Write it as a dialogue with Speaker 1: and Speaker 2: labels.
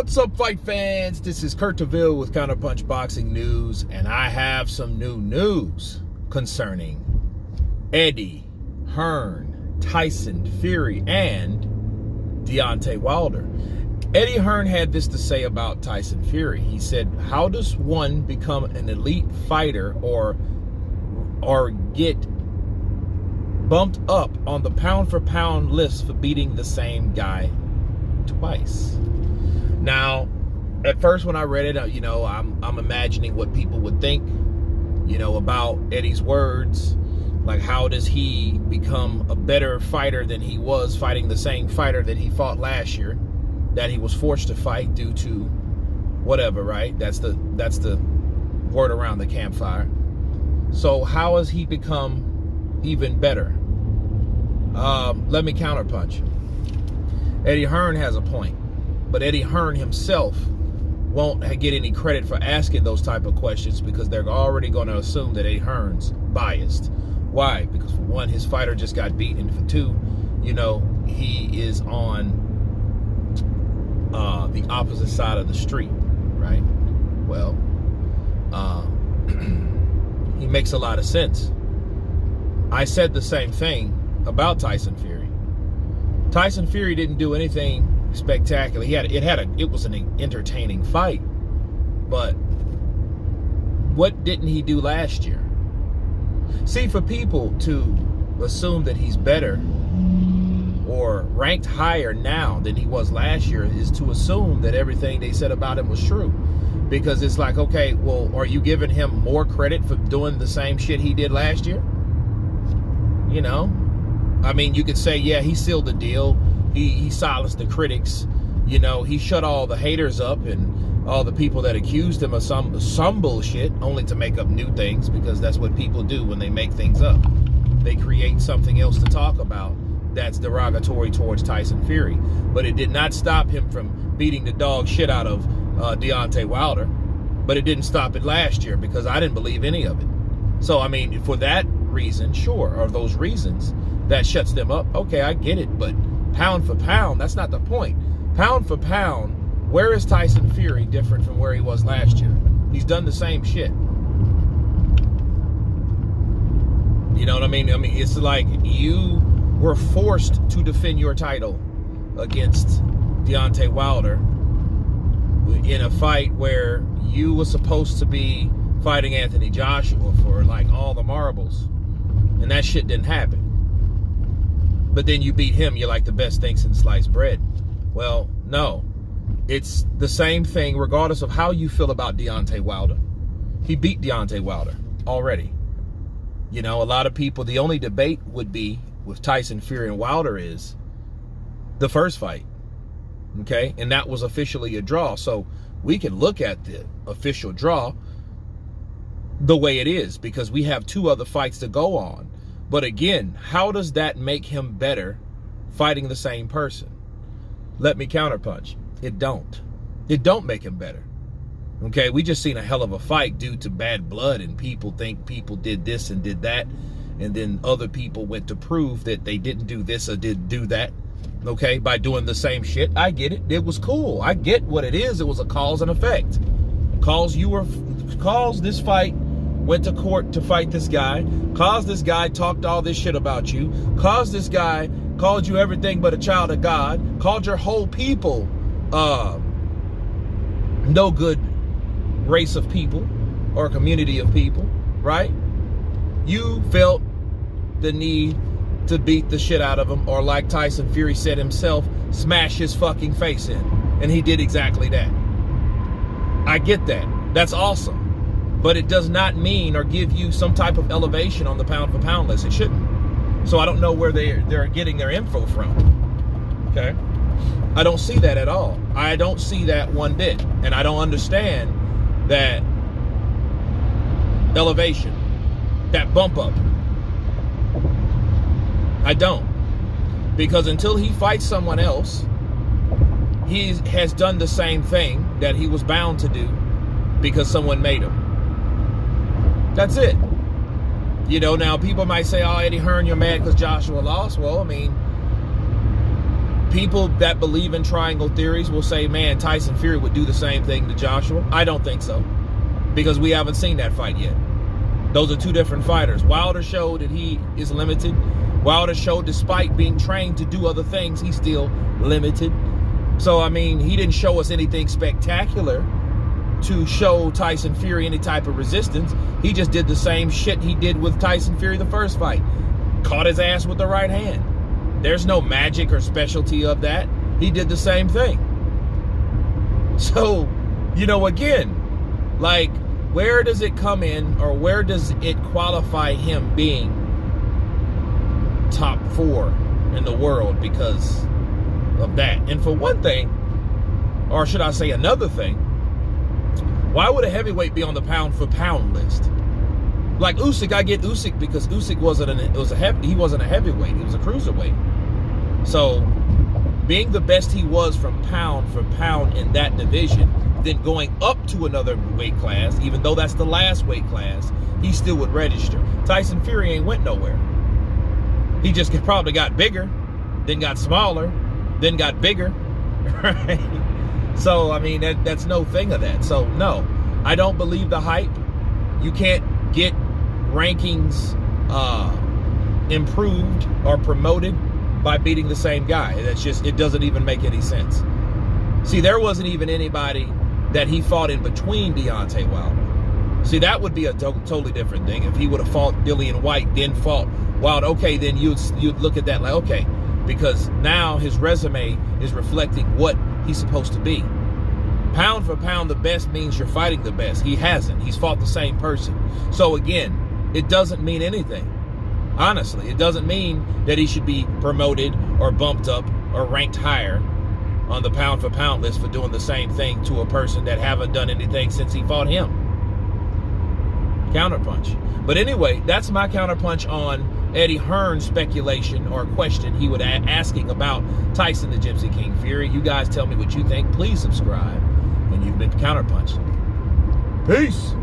Speaker 1: What's up, fight fans? This is Kurt DeVille with Counterpunch Boxing News, and I have some new news concerning Eddie, Hearn, Tyson, Fury, and Deontay Wilder. Eddie Hearn had this to say about Tyson Fury. He said, how does one become an elite fighter or get bumped up on the pound-for-pound list for beating the same guy twice? Now, at first when I read it, I'm imagining what people would think, about Eddie's words. Like, how does he become a better fighter than he was fighting the same fighter that he fought last year, that he was forced to fight due to whatever, right? That's the word around the campfire. So how has he become even better? Let me counterpunch. Eddie Hearn has a point, but Eddie Hearn himself won't get any credit for asking those type of questions because they're already going to assume that Eddie Hearn's biased. Why? Because for one, his fighter just got beat, and for two, he is on the opposite side of the street, right? Well, he makes a lot of sense. I said the same thing about Tyson Fury. Tyson Fury didn't do anything spectacular. It was an entertaining fight, but what didn't he do last year? See, for people to assume that he's better or ranked higher now than he was last year is to assume that everything they said about him was true. Because it's like, okay, well, are you giving him more credit for doing the same shit he did last year? I mean, you could say, yeah, he sealed the deal. He silenced the critics. He shut all the haters up and all the people that accused him of some bullshit, only to make up new things, because that's what people do when they make things up. They create something else to talk about that's derogatory towards Tyson Fury. But it did not stop him from beating the dog shit out of Deontay Wilder. But it didn't stop it last year because I didn't believe any of it. So, I mean, for that reason, sure, or those reasons, that shuts them up. Okay, I get it, but pound for pound, that's not the point. Pound for pound, where is Tyson Fury different from where he was last year? He's done the same shit. You know what I mean? I mean, it's like you were forced to defend your title against Deontay Wilder in a fight where you were supposed to be fighting Anthony Joshua for like all the marbles, and that shit didn't happen. But then you beat him, you're like the best thing since sliced bread. Well, no. It's the same thing regardless of how you feel about Deontay Wilder. He beat Deontay Wilder already. A lot of people, the only debate would be with Tyson Fury and Wilder is the first fight. Okay? And that was officially a draw. So we can look at the official draw the way it is because we have two other fights to go on. But again, how does that make him better fighting the same person? Let me counterpunch. It don't. It don't make him better. Okay, we just seen a hell of a fight due to bad blood, and people think people did this and did that, and then other people went to prove that they didn't do this or didn't do that, okay, by doing the same shit. I get it. It was cool. I get what it is. It was a cause and effect. Cause this fight went to court to fight this guy, caused this guy talked all this shit about you, caused this guy called you everything but a child of God, called your whole people no good race of people or community of people, right? You felt the need to beat the shit out of him, or like Tyson Fury said himself, smash his fucking face in. And he did exactly that. I get that. That's awesome. But it does not mean or give you some type of elevation on the pound for pound list. It shouldn't. So I don't know where they're getting their info from. Okay? I don't see that at all. I don't see that one bit. And I don't understand that elevation, that bump up. I don't. Because until he fights someone else, he has done the same thing that he was bound to do because someone made him. That's it. Now people might say, oh, Eddie Hearn, you're mad because Joshua lost. Well, I mean, People that believe in triangle theories will say, man, Tyson Fury would do the same thing to Joshua. I don't think so, because we haven't seen that fight yet. Those are two different fighters. Wilder showed that he is limited. Wilder showed despite being trained to do other things, he's still limited. So, I mean, he didn't show us anything spectacular to show Tyson Fury any type of resistance. He just did the same shit he did with Tyson Fury the first fight. Caught his ass with the right hand. There's no magic or specialty of that. He did the same thing. So, you know, again, like, where does it come in, or where does it qualify him being top 4 in the world because of that? And for one thing, or should I say another thing, why would a heavyweight be on the pound for pound list? Like Usyk, I get Usyk because Usyk wasn't a heavyweight, he was a cruiserweight. So being the best he was from pound for pound in that division, then going up to another weight class, even though that's the last weight class, he still would register. Tyson Fury ain't went nowhere. He just probably got bigger, then got smaller, then got bigger, right? So, I mean, that's no thing of that. So, no, I don't believe the hype. You can't get rankings improved or promoted by beating the same guy. That's just, it doesn't even make any sense. See, there wasn't even anybody that he fought in between Deontay Wilder. See, that would be a totally different thing. If he would have fought Dillian White, then fought Wilder, okay, then you'd look at that like, okay, because now his resume is reflecting what he's supposed to be. Pound for pound, the best means you're fighting the best. He hasn't. He's fought the same person. So again, it doesn't mean anything. Honestly, it doesn't mean that he should be promoted or bumped up or ranked higher on the pound for pound list for doing the same thing to a person that haven't done anything since he fought him. Counterpunch. But anyway, that's my counterpunch on Eddie Hearn's speculation or question he was asking about Tyson the Gypsy King Fury. You guys tell me what you think. Please subscribe. And you've been Counterpunch. Peace.